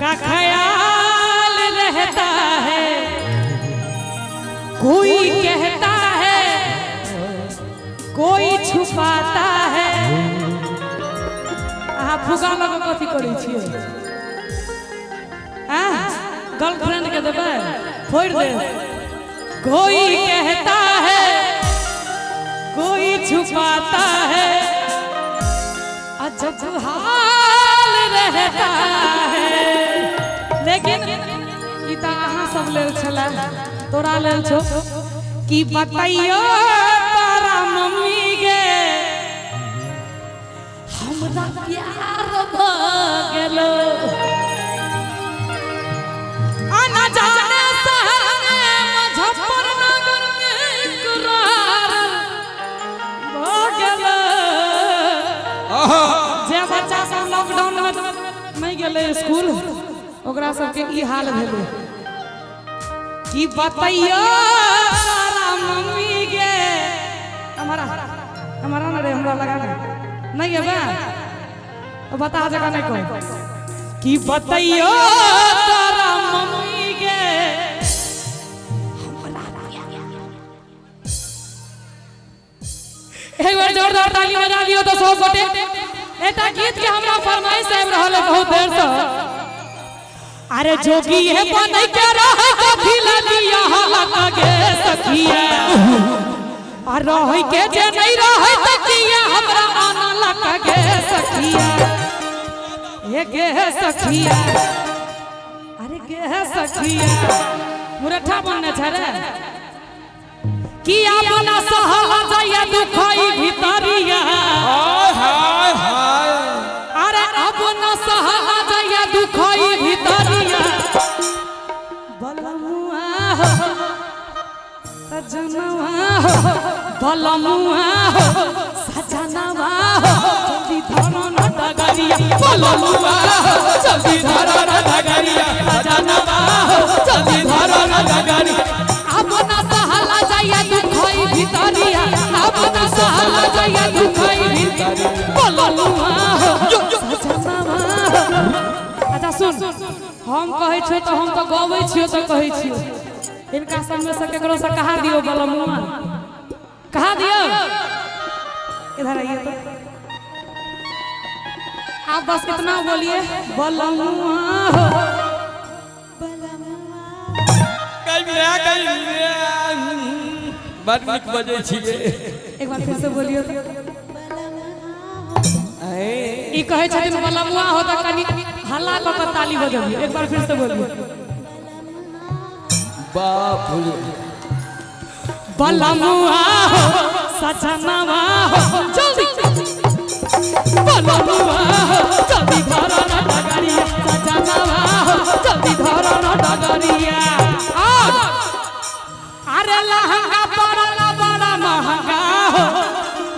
का ख्याल रहता है, कोई कहता है कोई छुपाता है। आप फुगा लगा कथी करै छियै? गर्लफ्रेंड के देबै फोड़ दे। कोई कहता है कोई छुपाता है, अजब हाल रहता है। लेकिन इता अहाँ सब लेल छला, तोरा लेल छो कि बताइयो तारा मम्मी गे हमरा प्यार भ गेलो। आना जाने सहने मुजफ्फरनगर में इकरार भ गेलो। जे बच्चा सब लॉकडाउन में नहीं गेले स्कूल, ओकरा सबके ई हाल भेलै कि बताइयो तारा मम्मी गे हमारा न रे, हमरा लगा नहीं है बे तो बता जगह नहीं कोई कि बताइयो तारा मम्मी गे एक बार जोरदार ताली बजा दियो तो सब गोटे। एटा गीत के हमरा फरमाइश आबि रहल है बहुत देर से। अरे जोगी है बनै के रहै कथी लगिया लगे सखिया, आ रहै के जे नहीं रहै तकिया हमरा आना लगे सखिया। ये गे सखिया, अरे गे सखिया मुरठा बनने छ रे कि अपना सहल जाया दुखई भितरिया। हाय हाय अरे अपना सहल जाया दुखई भितरिया। बलमुआ हो सजनवा हो, बलमुआ हो सजनवा हो, जल्दी धरो न डगरिया। बलमुआ हो जल्दी धरो न डगरिया, सजनवा हो जल्दी धरो न डगरिया। अपना सहल जाया दुखई भितरिया, अपना सहल जाया दुखई भितरिया। बलमुआ हो सजनवा हो। अच्छा सुन, हम कहै छियो तो हम तो गाबै छियो तो कहै छियो, इनका सामने से केकरो से कहा दियो बलमुआ, कहा दियो। इधर आइए तो आप बस इतना बोलिए बलमुआ हो, बात निक बजै छियै। एक बार फिर से बोलियो। ई कहै छथिन बलमुआ हो त कनी हल्ला क के ताली बजाबियो। एक बार फिर से बोलियो बाप रे। बलमुआ हो सजनवा हो, जल्दी बलमुआ हो जल्दी धरो न डगरिया। सजनवा हो जल्दी धरो न डगरिया। अरे लहंगा पड़ला बड़ा महंगा हो,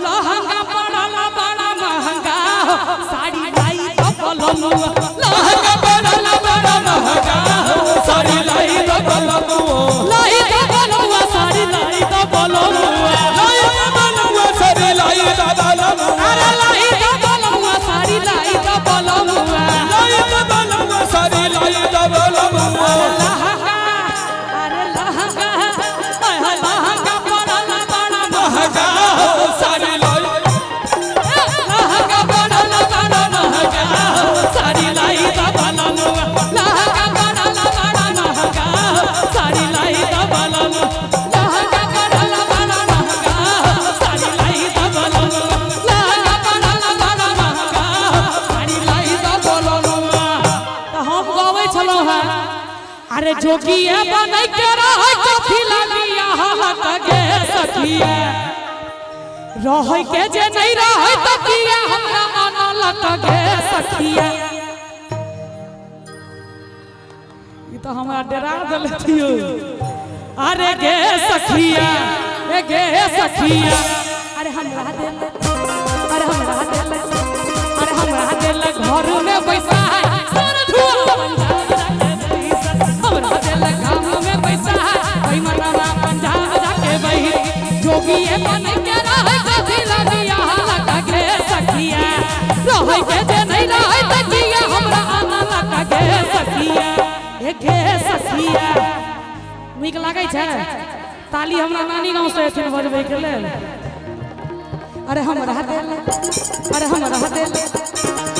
लहंगा पड़ला बड़ा महंगा हो, साड़ी लाई तो बलमुआ। लहंगा पड़ला बड़ा महंगा हो, साड़ी लाई तो बलमुआ। लाई तो बलमुआ, साड़ी लाई तो बलमुआ। लाई तो बलमुआ, साड़ी लाई तो बलमुआ। अरे लाई तो बलमुआ, साड़ी लाई तो बलमुआ। लाई तो बलमुआ, साड़ी लाई तो बलमुआ। लहंगा, अरे लहंगा लहंगा पड़ला बड़ा महंगा हो, साड़ी लाई। लहंगा पड़ला बड़ा महंगा हो, साड़ी लाई तो बलमुआ। लहंगा पड़ला बड़ा महंगा हो, साड़ी लाई तो बलमुआ। लहंगा पड़ला बड़ा महंगा हो, साड़ी लाई तो बलमुआ। लहंगा पड़ला बड़ा महंगा हो, साड़ी लाई तो बलमुआ। तो हम गावे छलो है। अरे जोगिया बनै के रहै कथी लगिया लगे सखिया, रहै के जे नहीं रहै तकिया हमरा आना लगे सखिया। ई तो हमरा डरा देले थियो। अरे गे सखिया, ए गे सखिया, अरे हमरा देले, अरे हमरा देले, अरे हमरा देले घर में पैसा है सर धुआ हमरा देले गांव में पैसा है कोई मनवा पंजाब जाके बही। जोगी ए बनै के रहै कथी लगिया लगे सखिया, रहै के जे नहीं रहै तकिया हमरा आना लगे सखिया। नीक लागे छै ताली हमरा नानी गांव से एथिन बजबै के लेल अरे हम रह दे अरे हम रह दे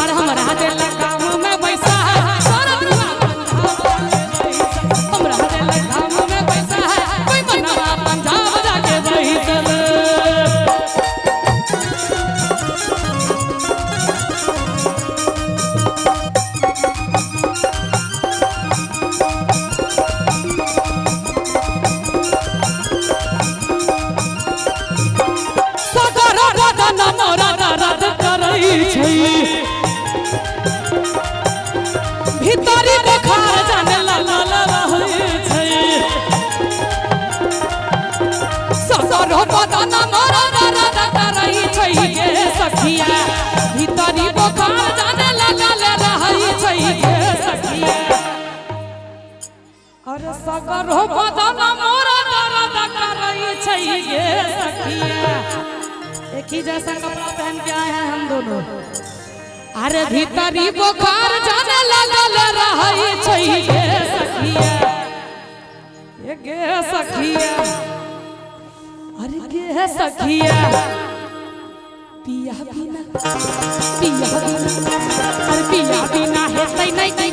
अरे हम रह दे काम में पैसा है सारा धुआं हम रह दे काम में पैसा है कोई मनवा पंजाब जाके वही चले भीतरी बुखार जाने लाला रहै छै ससुर बदन मोरा दर्द करै छै गे सखिया भीतरी बुखार जाने लाला रहै छै गे सखिया अरे सगर बदन मोरा दर्द करै छै गे सखिया एक ही जैसा कपड़ा पहन के आए हैं हम दोनों अरे भीतरी बुखार जाने लगल रहै छै गे सखिया ये गे सखिया अरे गे सखिया पिया बिना अरे पिया बिना हेतै नहीं